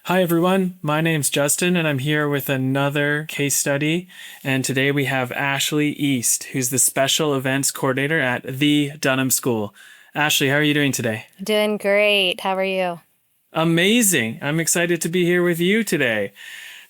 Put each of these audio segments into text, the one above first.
Hi, everyone. My name's Justin, and I'm here with another case study. And today we have Ashley East, who's the Special Events Coordinator at the Dunham School. Ashley, how are you doing today? Doing great. How are you? Amazing. I'm excited to be here with you today.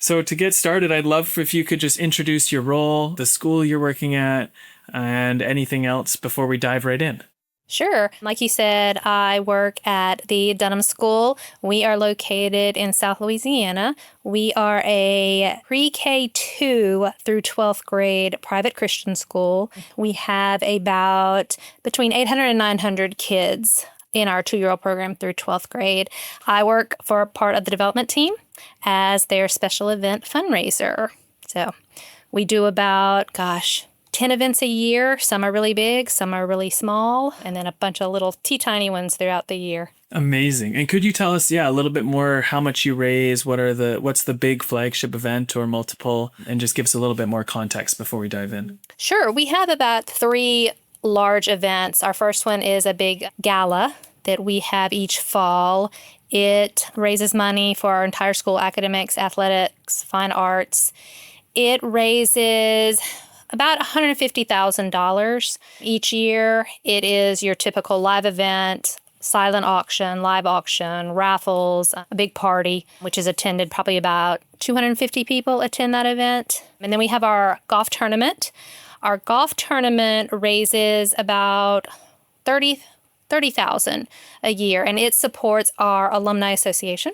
So to get started, I'd love if you could just introduce your role, the school you're working at, and anything else before we dive right in. Sure. Like you said, I work at the Dunham School. We are located in South Louisiana. We are a pre-K 2 through 12th grade private Christian school. We have about between 800 and 900 kids in our 2-year-old program through 12th grade. I work for part of the development team as their special event fundraiser. So we do about, 10 events a year. Some are really big, some are really small, and then a bunch of little teeny ones throughout the year. Amazing. And could you tell us, a little bit more how much you raise, what's the big flagship event or multiple, and just give us a little bit more context before we dive in. Sure. We have about 3 large events. Our first one is a big gala that we have each fall. It raises money for our entire school, academics, athletics, fine arts. It raises about $150,000 each year. It is your typical live event, silent auction, live auction, raffles, a big party, which is attended probably about 250 people attend that event. And then we have our golf tournament. Our golf tournament raises about $30,000 a year, and it supports our alumni association.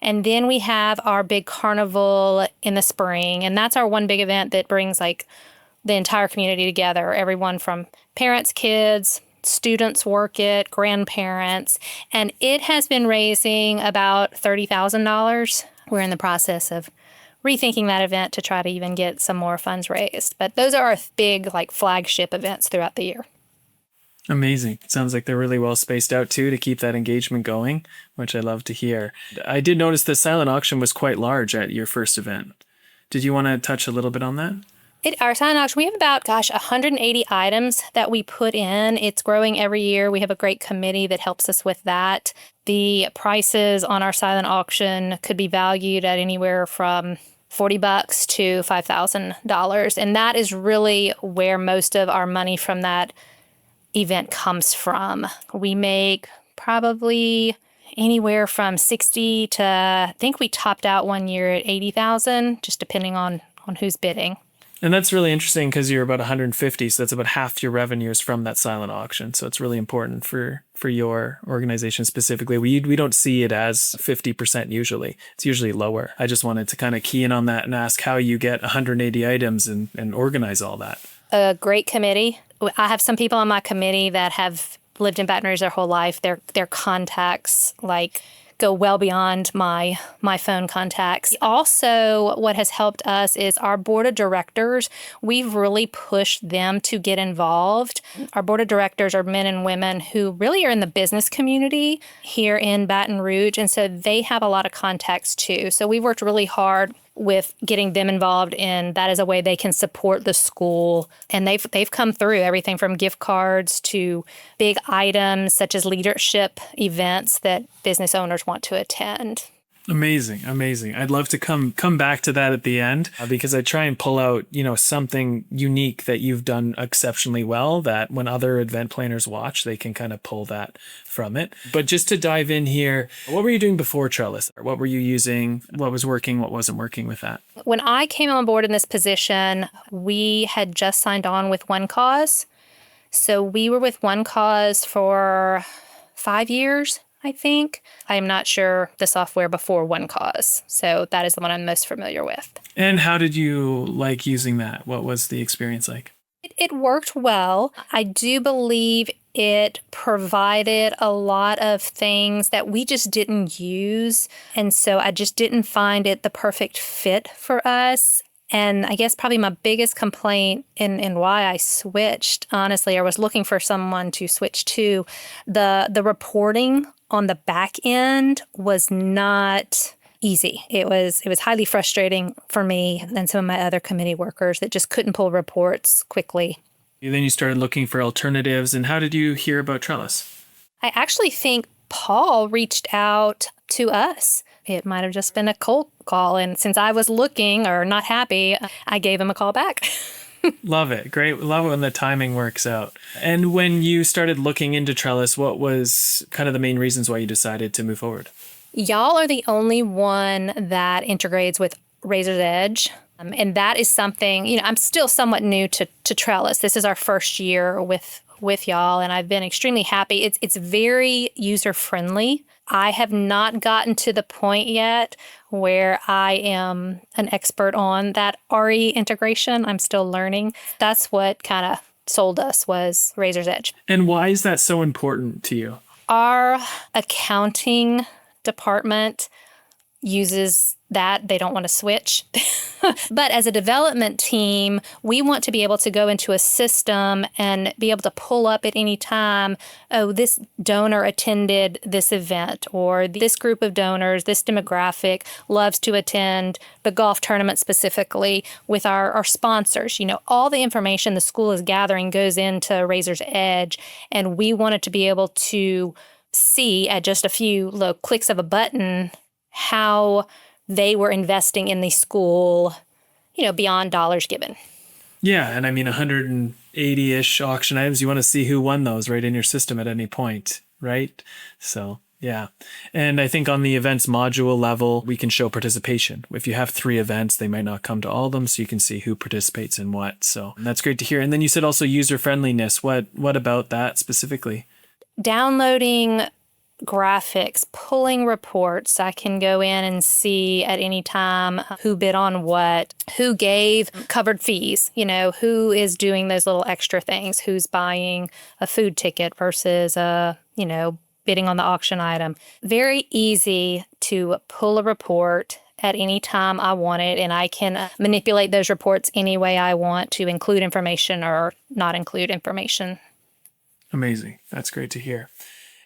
And then we have our big carnival in the spring, and that's our one big event that brings the entire community together. Everyone from parents, kids, students work it, grandparents, and it has been raising about $30,000. We're in the process of rethinking that event to try to even get some more funds raised. But those are our big flagship events throughout the year. Amazing. It sounds like they're really well spaced out too to keep that engagement going, which I love to hear. I did notice the silent auction was quite large at your first event. Did you want to touch a little bit on that? Our silent auction, we have about, 180 items that we put in. It's growing every year. We have a great committee that helps us with that. The prices on our silent auction could be valued at anywhere from $40 to $5,000. And that is really where most of our money from that event comes from. We make probably anywhere from 60 to, I think we topped out one year at 80,000, just depending on who's bidding. And that's really interesting because you're about 150, so that's about half your revenues from that silent auction. So it's really important for your organization specifically. We don't see it as 50% usually. It's usually lower. I just wanted to kind of key in on that and ask how you get 180 items and organize all that. A great committee. I have some people on my committee that have lived in Baton Rouge their whole life. Their contacts go well beyond my phone contacts. Also, what has helped us is our board of directors. We've really pushed them to get involved. Our board of directors are men and women who really are in the business community here in Baton Rouge, and so they have a lot of contacts too. So we've worked really hard with getting them involved in that as a way they can support the school. And they've come through everything from gift cards to big items such as leadership events that business owners want to attend. Amazing. I'd love to come back to that at the end because I try and pull out, something unique that you've done exceptionally well that when other event planners watch, they can kind of pull that from it. But just to dive in here, what were you doing before Trellis? What were you using? What was working? What wasn't working with that? When I came on board in this position, we had just signed on with One Cause. So we were with One Cause for 5 years. I think. I am not sure the software before One Cause. So that is the one I'm most familiar with. And how did you like using that? What was the experience like? It worked well. I do believe it provided a lot of things that we just didn't use. And so I just didn't find it the perfect fit for us. And I guess probably my biggest complaint in why I switched, honestly, or was looking for someone to switch to, the reporting on the back end was not easy. It was highly frustrating for me and some of my other committee workers that just couldn't pull reports quickly. Then you started looking for alternatives. And how did you hear about Trellis? I actually think Paul reached out to us it might have just been a cold call. And since I was looking or not happy, I gave him a call back. Love it. Great. Love it when the timing works out. And when you started looking into Trellis, what was kind of the main reasons why you decided to move forward? Y'all are the only one that integrates with Razor's Edge. And that is something, I'm still somewhat new to Trellis. This is our first year with y'all, and I've been extremely happy. It's very user-friendly. I have not gotten to the point yet where I am an expert on that RE integration. I'm still learning. That's what kind of sold us was Razor's Edge. And why is that so important to you? Our accounting department uses that. They don't want to switch. But as a development team, we want to be able to go into a system and be able to pull up at any time, oh, this donor attended this event, or this group of donors, this demographic loves to attend the golf tournament specifically with our sponsors. All the information the school is gathering goes into Razor's Edge, and we wanted to be able to see at just a few little clicks of a button how they were investing in the school, beyond dollars given. Yeah. And 180-ish auction items, you want to see who won those right in your system at any point, right? So, yeah. And I think on the events module level, we can show participation. If you have 3 events, they might not come to all of them, so you can see who participates in what. So that's great to hear. And then you said also user-friendliness. What about that specifically? Downloading graphics, pulling reports. I can go in and see at any time who bid on what, who gave covered fees, who is doing those little extra things, who's buying a food ticket versus bidding on the auction item. Very easy to pull a report at any time I want it, and I can manipulate those reports any way I want to include information or not include information. Amazing. That's great to hear.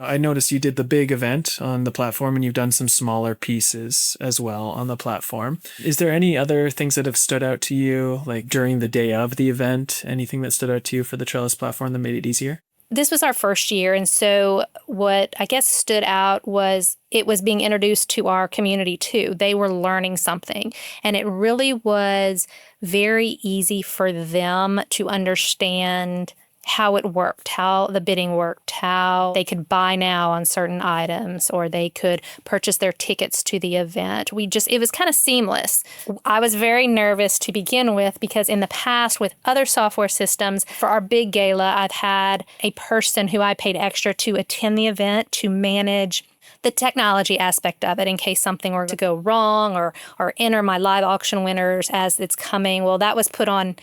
I noticed you did the big event on the platform, and you've done some smaller pieces as well on the platform. Is there any other things that have stood out to you, like during the day of the event? Anything that stood out to you for the Trellis platform that made it easier? This was our first year, and so what I guess stood out was it was being introduced to our community too. They were learning something, and it really was very easy for them to understand how it worked, how the bidding worked, how they could buy now on certain items, or they could purchase their tickets to the event. It was kind of seamless. I was very nervous to begin with because in the past with other software systems, for our big gala, I've had a person who I paid extra to attend the event to manage the technology aspect of it in case something were to go wrong, or enter my live auction winners as it's coming. Well, that was put on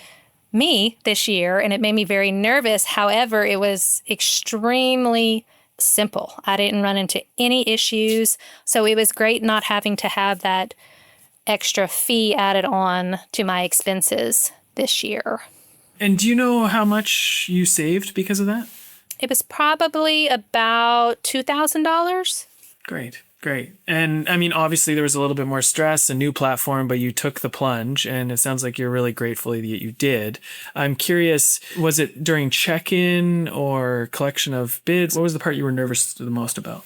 me this year, and it made me very nervous. However, it was extremely simple. I didn't run into any issues, so it was great not having to have that extra fee added on to my expenses this year. And do you know how much you saved because of that? It was probably about $2,000. Great. And obviously there was a little bit more stress, a new platform, but you took the plunge, and it sounds like you're really grateful that you did. I'm curious, was it during check-in or collection of bids? What was the part you were nervous the most about?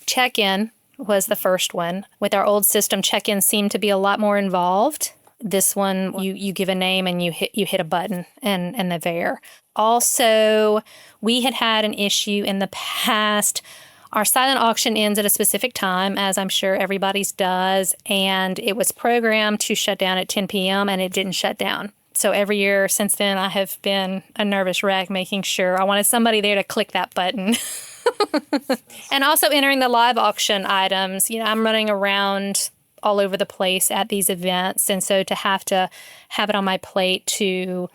Check-in was the first one. With our old system, check-in seemed to be a lot more involved. This one, you give a name and you hit a button and they're there. Also, we had an issue in the past. Our silent auction ends at a specific time, as I'm sure everybody's does, and it was programmed to shut down at 10 p.m., and it didn't shut down. So every year since then, I have been a nervous wreck making sure I wanted somebody there to click that button. And also entering the live auction items. I'm running around all over the place at these events, and so to have it on my plate to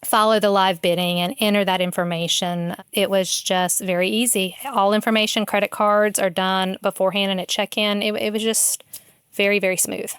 follow the live bidding and enter that information, it was just very easy. All information, credit cards are done beforehand and at check-in. It was just very, very smooth.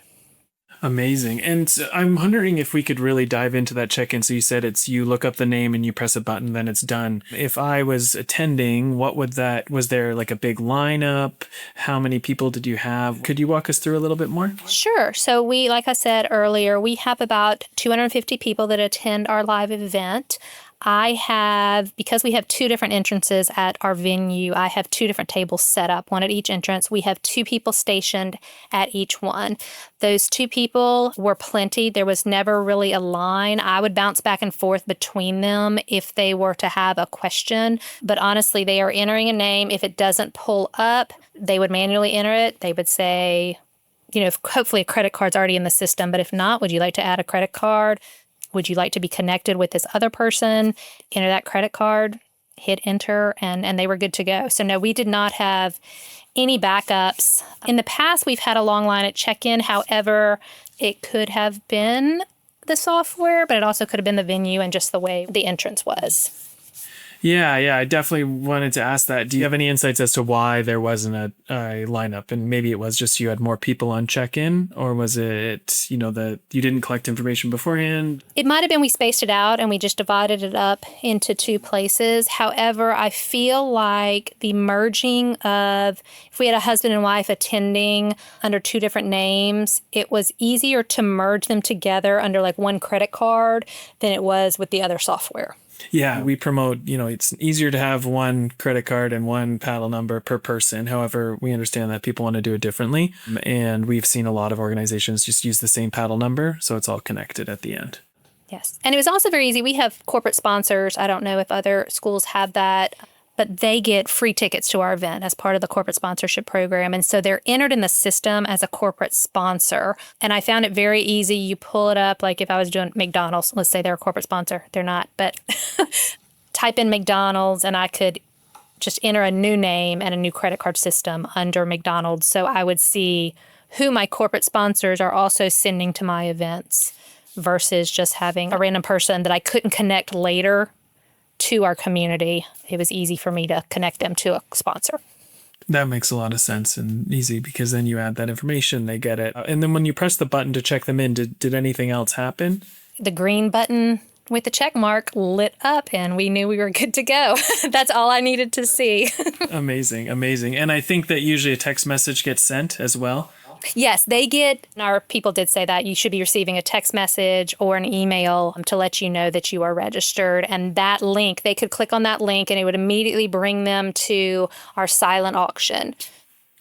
Amazing. And I'm wondering if we could really dive into that check-in. So you said you look up the name and you press a button, then it's done. If I was attending, was there like a big lineup? How many people did you have? Could you walk us through a little bit more? Sure. So like I said earlier, we have about 250 people that attend our live event. Because we have two different entrances at our venue, I have two different tables set up, one at each entrance. We have two people stationed at each one. Those two people were plenty. There was never really a line. I would bounce back and forth between them if they were to have a question. But honestly, they are entering a name. If it doesn't pull up, they would manually enter it. They would say, hopefully a credit card's already in the system, but if not, would you like to add a credit card? Would you like to be connected with this other person? Enter that credit card, hit enter, and they were good to go. So no, we did not have any backups. In the past, we've had a long line at check-in. However, it could have been the software, but it also could have been the venue and just the way the entrance was. Yeah, I definitely wanted to ask that. Do you have any insights as to why there wasn't a lineup? And maybe it was just you had more people on check-in, or was it, that you didn't collect information beforehand? It might have been we spaced it out and we just divided it up into two places. However, I feel like the merging of, if we had a husband and wife attending under two different names, it was easier to merge them together under like one credit card than it was with the other software. Yeah, we promote, it's easier to have one credit card and one paddle number per person. However, we understand that people want to do it differently. And we've seen a lot of organizations just use the same paddle number, so it's all connected at the end. Yes. And it was also very easy. We have corporate sponsors. I don't know if other schools have that, but they get free tickets to our event as part of the corporate sponsorship program. And so they're entered in the system as a corporate sponsor. And I found it very easy. You pull it up, like if I was doing McDonald's, let's say they're a corporate sponsor. They're not, but type in McDonald's and I could just enter a new name and a new credit card system under McDonald's. So I would see who my corporate sponsors are also sending to my events versus just having a random person that I couldn't connect later to our community. It was easy for me to connect them to a sponsor. That makes a lot of sense and easy because then you add that information, they get it. And then when you press the button to check them in, did anything else happen? The green button with the check mark lit up and we knew we were good to go. That's all I needed to see. Amazing. And I think that usually a text message gets sent as well. Yes, our people did say that you should be receiving a text message or an email to let you know that you are registered. And that link, they could click on that link and it would immediately bring them to our silent auction.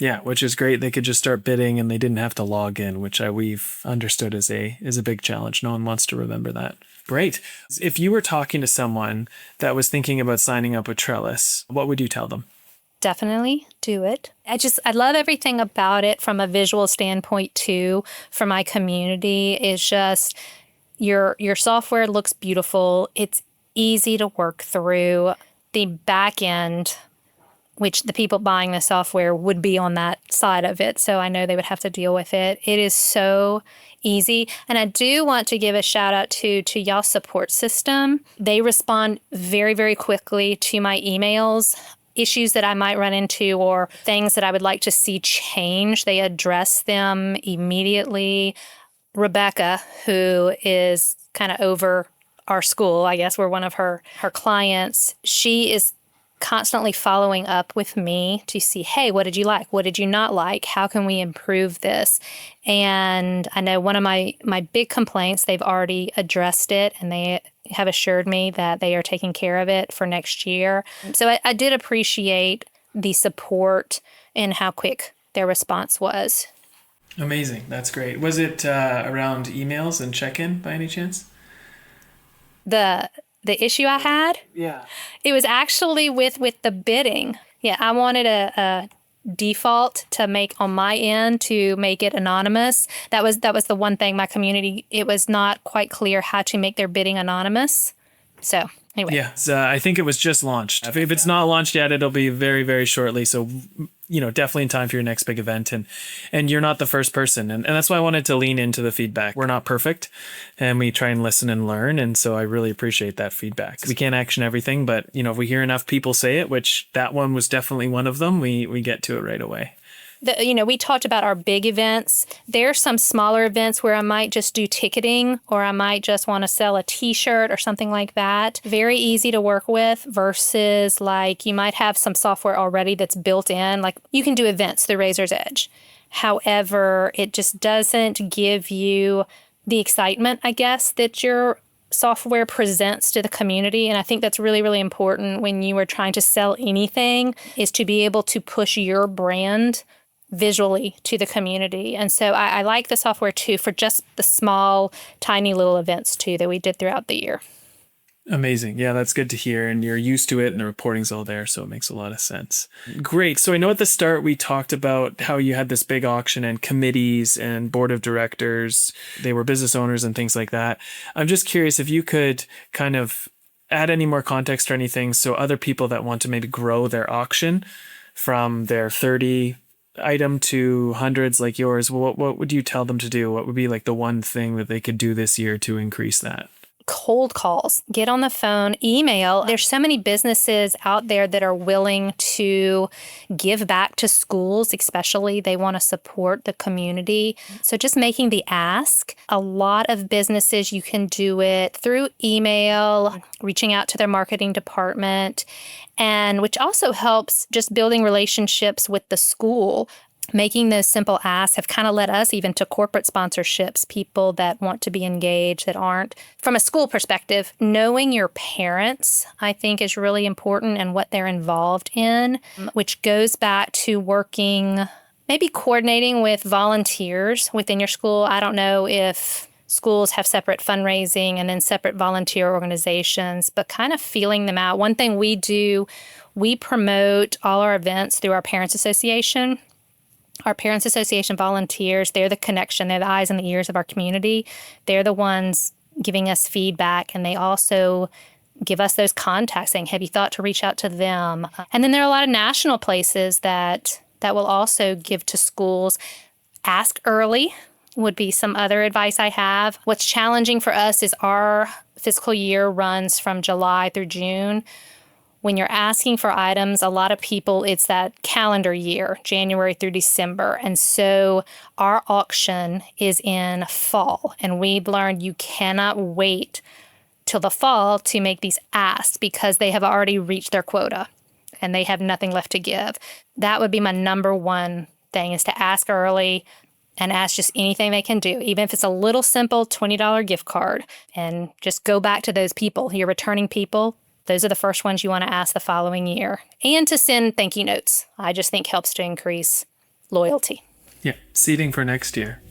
Yeah, which is great. They could just start bidding and they didn't have to log in, which we've understood is a big challenge. No one wants to remember that. Great. If you were talking to someone that was thinking about signing up with Trellis, what would you tell them? Definitely do it. I love everything about it from a visual standpoint too. For my community, is just your software looks beautiful. It's easy to work through. The back end, which the people buying the software would be on that side of it, so I know they would have to deal with it. It is so easy. And I do want to give a shout out to y'all's support system. They respond very, very quickly to my emails. Issues that I might run into or things that I would like to see change, they address them immediately. Rebecca, who is kind of over our school, I guess we're one of her clients, she is constantly following up with me to see, hey, what did you like? What did you not like? How can we improve this? And I know one of my big complaints, they've already addressed it and they have assured me that they are taking care of it for next year. So I did appreciate the support and how quick their response was. Amazing. That's great. Was it around emails and check-in by any chance? The issue I had? Yeah. It was actually with the bidding. Yeah, I wanted a default to make on my end to make it anonymous. That was the one thing my community, it was not quite clear how to make their bidding anonymous. So anyway. Yeah, I think it was just launched. If it's not launched yet, it'll be very, very shortly. So, definitely in time for your next big event. And you're not the first person. And that's why I wanted to lean into the feedback. We're not perfect and we try and listen and learn. And so I really appreciate that feedback. We can't action everything, but if we hear enough people say it, which that one was definitely one of them, we get to it right away. We talked about our big events. There are some smaller events where I might just do ticketing or I might just want to sell a t-shirt or something like that. Very easy to work with versus like you might have some software already that's built in. Like you can do events through Razor's Edge. However, it just doesn't give you the excitement, I guess, that you're software presents to the community. And I think that's really, really important when you are trying to sell anything, is to be able to push your brand visually to the community. And so I like the software too for just the small, tiny little events too that we did throughout the year. Amazing. Yeah, that's good to hear. And you're used to it and the reporting's all there. So it makes a lot of sense. Great. So I know at the start we talked about how you had this big auction and committees and board of directors. They were business owners and things like that. I'm just curious if you could kind of add any more context or anything so other people that want to maybe grow their auction from their 30 item to hundreds like yours, what would you tell them to do? What would be like the one thing that they could do this year to increase that? Cold calls, get on the phone, email. There's so many businesses out there that are willing to give back to schools, especially they want to support the community. So just making the ask. A lot of businesses, you can do it through email, reaching out to their marketing department, and which also helps just building relationships with the school. Making those simple asks have kind of led us even to corporate sponsorships, people that want to be engaged that aren't. From a school perspective, knowing your parents, I think, is really important and what they're involved in, which goes back to working, maybe coordinating with volunteers within your school. I don't know if schools have separate fundraising and then separate volunteer organizations, but kind of feeling them out. One thing we do, we promote all our events through our Parents Association. Our Parents Association volunteers, they're the connection. They're the eyes and the ears of our community. They're the ones giving us feedback, and they also give us those contacts saying, have you thought to reach out to them? And then there are a lot of national places that will also give to schools. Ask early would be some other advice I have. What's challenging for us is our fiscal year runs from July through June. When you're asking for items, a lot of people, it's that calendar year, January through December. And so our auction is in fall. And we've learned you cannot wait till the fall to make these asks because they have already reached their quota and they have nothing left to give. That would be my number one thing, is to ask early and ask just anything they can do, even if it's a little simple $20 gift card. And just go back to those people, your returning people. Those are the first ones you want to ask the following year. And to send thank you notes, I just think helps to increase loyalty. Yeah, seeding for next year.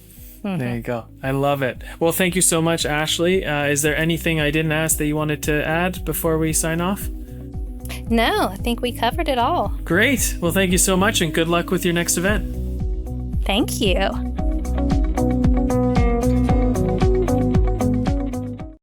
Mm-hmm. There you go. I love it. Well, thank you so much, Ashley. Is there anything I didn't ask that you wanted to add before we sign off? No, I think we covered it all. Great. Well, thank you so much and good luck with your next event. Thank you.